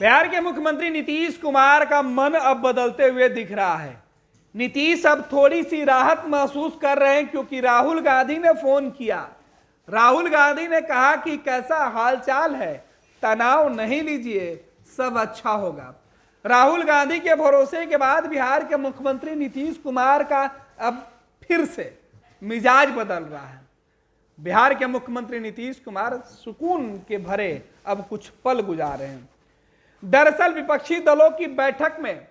बिहार के मुख्यमंत्री नीतीश कुमार का मन अब बदलते हुए दिख रहा है। नीतीश अब थोड़ी सी राहत महसूस कर रहे हैं क्योंकि राहुल गांधी ने फोन किया। राहुल गांधी ने कहा कि कैसा हालचाल है, तनाव नहीं लीजिए, सब अच्छा होगा। राहुल गांधी के भरोसे के बाद बिहार के मुख्यमंत्री नीतीश कुमार का अब फिर से मिजाज बदल रहा है। बिहार के मुख्यमंत्री नीतीश कुमार सुकून के भरे अब कुछ पल गुजारे हैं। दरअसल विपक्षी दलों की बैठक में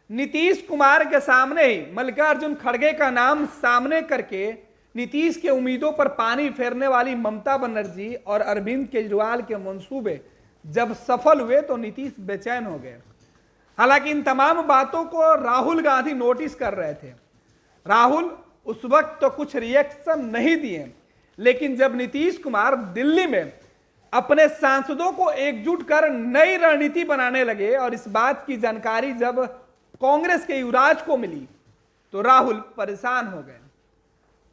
नीतीश कुमार के सामने ही मल्लिकार्जुन खड़गे का नाम सामने करके नीतीश के उम्मीदों पर पानी फेरने वाली ममता बनर्जी और अरविंद केजरीवाल के मंसूबे जब सफल हुए तो नीतीश बेचैन हो गए। हालांकि इन तमाम बातों को राहुल गांधी नोटिस कर रहे थे। राहुल उस वक्त तो कुछ रिएक्शन नहीं दिए, लेकिन जब नीतीश कुमार दिल्ली में अपने सांसदों को एकजुट कर नई रणनीति बनाने लगे और इस बात की जानकारी जब कांग्रेस के युवराज को मिली तो राहुल परेशान हो गए।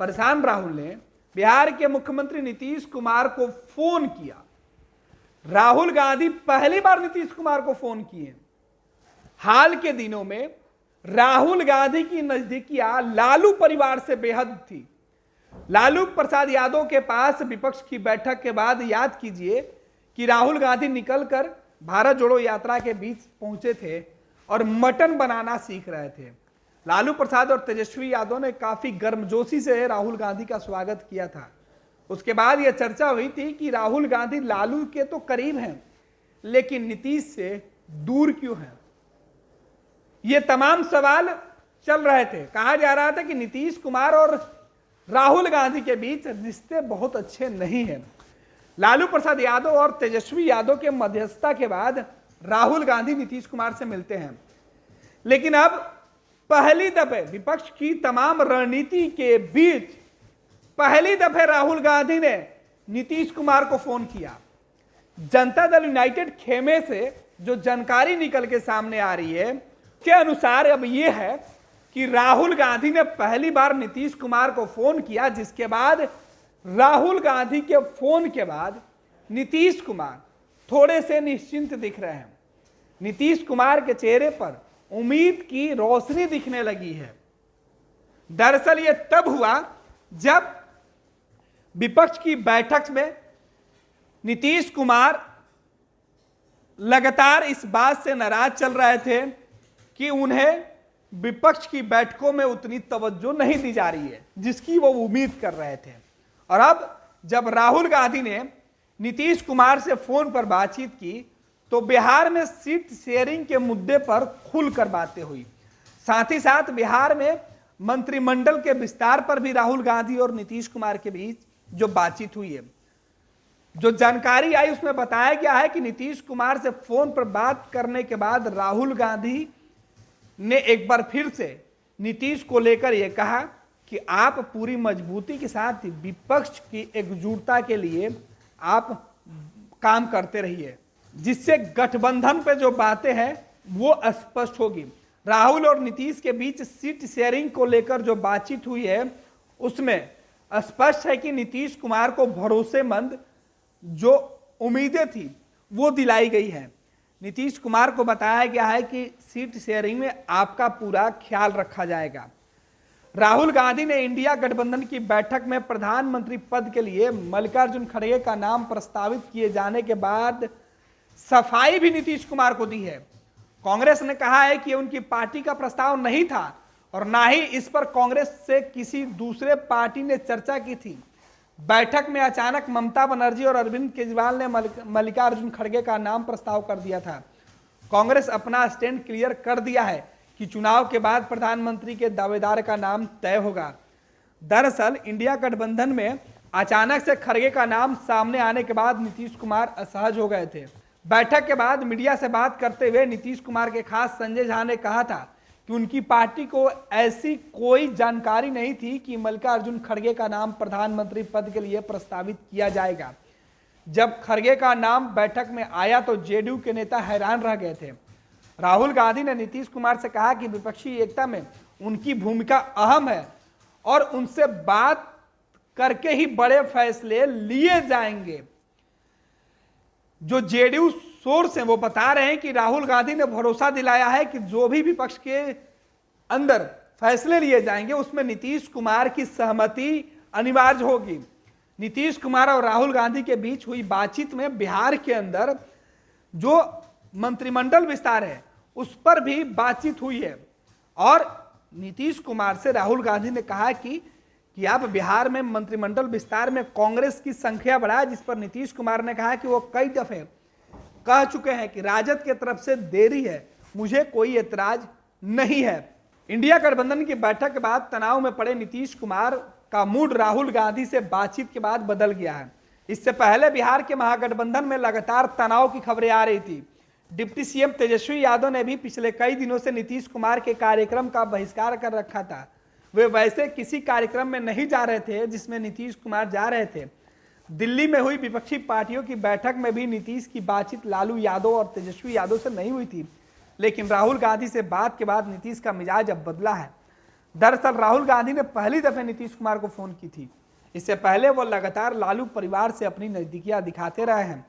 परेशान राहुल ने बिहार के मुख्यमंत्री नीतीश कुमार को फोन किया। राहुल गांधी पहली बार नीतीश कुमार को फोन किए। हाल के दिनों में राहुल गांधी की नजदीकियां लालू परिवार से बेहद थी। लालू प्रसाद यादव के पास विपक्ष की बैठक के बाद याद कीजिए कि राहुल गांधी निकलकर भारत जोड़ो यात्रा के बीच पहुंचे थे और मटन बनाना सीख रहे थे। लालू प्रसाद और तेजस्वी यादव ने काफी गर्मजोशी से राहुल गांधी का स्वागत किया था। उसके बाद यह चर्चा हुई थी कि राहुल गांधी लालू के तो करीब हैं, लेकिन नीतीश से दूर क्यों हैं। ये तमाम सवाल चल रहे थे। कहा जा रहा था कि नीतीश कुमार और राहुल गांधी के बीच रिश्ते बहुत अच्छे नहीं हैं। लालू प्रसाद यादव और तेजस्वी यादव के मध्यस्थता के बाद राहुल गांधी नीतीश कुमार से मिलते हैं, लेकिन अब पहली दफे विपक्ष की तमाम रणनीति के बीच पहली दफे राहुल गांधी ने नीतीश कुमार को फोन किया। जनता दल यूनाइटेड खेमे से जो जानकारी निकल के सामने आ रही है के अनुसार अब यह है कि राहुल गांधी ने पहली बार नीतीश कुमार को फोन किया, जिसके बाद राहुल गांधी के फोन के बाद नीतीश कुमार थोड़े से निश्चिंत दिख रहे हैं। नीतीश कुमार के चेहरे पर उम्मीद की रोशनी दिखने लगी है। दरअसल यह तब हुआ जब विपक्ष की बैठक में नीतीश कुमार लगातार इस बात से नाराज चल रहे थे कि उन्हें विपक्ष की बैठकों में उतनी तवज्जो नहीं दी जा रही है जिसकी वो उम्मीद कर रहे थे। और अब जब राहुल गांधी ने नीतीश कुमार से फोन पर बातचीत की तो बिहार में सीट शेयरिंग के मुद्दे पर खुलकर बातें हुई। साथ ही साथ बिहार में मंत्रिमंडल के विस्तार पर भी राहुल गांधी और नीतीश कुमार के बीच जो बातचीत हुई है, जो जानकारी आई उसमें बताया गया है कि नीतीश कुमार से फोन पर बात करने के बाद राहुल गांधी ने एक बार फिर से नीतीश को लेकर यह कहा कि आप पूरी मजबूती के साथ विपक्ष की एकजुटता के लिए आप काम करते रहिए, जिससे गठबंधन पे जो बातें हैं वो स्पष्ट होगी। राहुल और नीतीश के बीच सीट शेयरिंग को लेकर जो बातचीत हुई है उसमें स्पष्ट है कि नीतीश कुमार को भरोसेमंद जो उम्मीदें थी वो दिलाई गई है। नीतीश कुमार को बताया गया है कि सीट शेयरिंग में आपका पूरा ख्याल रखा जाएगा। राहुल गांधी ने इंडिया गठबंधन की बैठक में प्रधानमंत्री पद के लिए मल्लिकार्जुन खड़गे का नाम प्रस्तावित किए जाने के बाद सफाई भी नीतीश कुमार को दी है। कांग्रेस ने कहा है कि उनकी पार्टी का प्रस्ताव नहीं था और ना ही इस पर कांग्रेस से किसी दूसरे पार्टी ने चर्चा की थी। बैठक में अचानक ममता बनर्जी और अरविंद केजरीवाल ने मल्लिकार्जुन खड़गे का नाम प्रस्ताव कर दिया था। कांग्रेस अपना स्टैंड क्लियर कर दिया है कि चुनाव के बाद प्रधानमंत्री के दावेदार का नाम तय होगा। दरअसल इंडिया गठबंधन में अचानक से खड़गे का नाम सामने आने के बाद नीतीश कुमार असहज हो गए थे। बैठक के बाद मीडिया से बात करते हुए नीतीश कुमार के खास संजय झा ने कहा था कि उनकी पार्टी को ऐसी कोई जानकारी नहीं थी कि मल्लिकार्जुन खड़गे का नाम प्रधानमंत्री पद के लिए प्रस्तावित किया जाएगा। जब खड़गे का नाम बैठक में आया तो जेडीयू के नेता हैरान रह गए थे। राहुल गांधी ने नीतीश कुमार से कहा कि विपक्षी एकता में उनकी भूमिका अहम है और उनसे बात करके ही बड़े फैसले लिए जाएंगे। जो जेडीयू सोर्स हैं वो बता रहे हैं कि राहुल गांधी ने भरोसा दिलाया है कि जो भी विपक्ष के अंदर फैसले लिए जाएंगे उसमें नीतीश कुमार की सहमति अनिवार्य होगी। नीतीश कुमार और राहुल गांधी के बीच हुई बातचीत में बिहार के अंदर जो मंत्रिमंडल विस्तार है उस पर भी बातचीत हुई है और नीतीश कुमार से राहुल गांधी ने कहा कि आप बिहार में मंत्रिमंडल विस्तार में कांग्रेस की संख्या बढ़ाए, जिस पर नीतीश कुमार ने कहा कि वो कई दफे कह चुके हैं कि राजद की तरफ से देरी है, मुझे कोई एतराज नहीं है। इंडिया गठबंधन की बैठक के बाद तनाव में पड़े नीतीश कुमार का मूड राहुल गांधी से बातचीत के बाद बदल गया है। इससे पहले बिहार के महागठबंधन में लगातार तनाव की खबरें आ रही थी। डिप्टी सीएम तेजस्वी यादव ने भी पिछले कई दिनों से नीतीश कुमार के कार्यक्रम का बहिष्कार कर रखा था। वे वैसे किसी कार्यक्रम में नहीं जा रहे थे जिसमें नीतीश कुमार जा रहे थे। दिल्ली में हुई विपक्षी पार्टियों की बैठक में भी नीतीश की बातचीत लालू यादव और तेजस्वी यादव से नहीं हुई थी, लेकिन राहुल गांधी से बात के बाद नीतीश का मिजाज अब बदला है। दरअसल राहुल गांधी ने पहली दफे नीतीश कुमार को फोन की थी। इससे पहले वो लगातार लालू परिवार से अपनी नजदीकियां दिखाते रहे हैं।